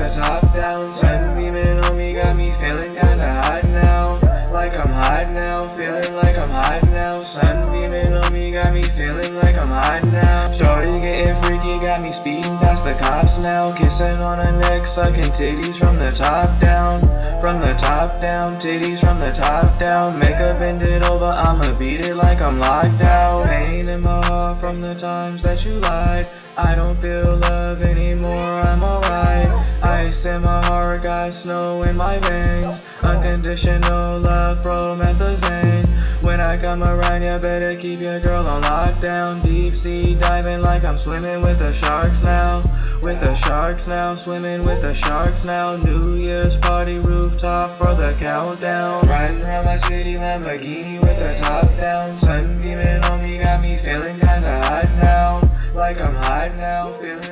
the top down. Sun beaming on me, got me feeling kinda hot now. Like I'm hot now, feeling like I'm hot now. Sun beaming on me, got me feeling like I'm hot now. Shorty getting freaky, got me speeding past the cops now. Kissing on her neck, sucking titties from the top down. From the top down, titties from the top down. Make her bend it over, I'ma beat it like I'm locked out. Pain in my heart from the times that you lied. I don't feel love anymore, I'm alright. Ice in my heart, got snow in my veins. Unconditional love, promethazine. When I come around, you better keep your girl on lockdown. Deep sea diving like I'm swimming with the sharks now. With the sharks now, swimming with the sharks now. New Year's party rooftop for the countdown. Riding around my city Lamborghini with the top down. Sun beaming on me, got me feeling kinda hot now. Like I'm hot now, feeling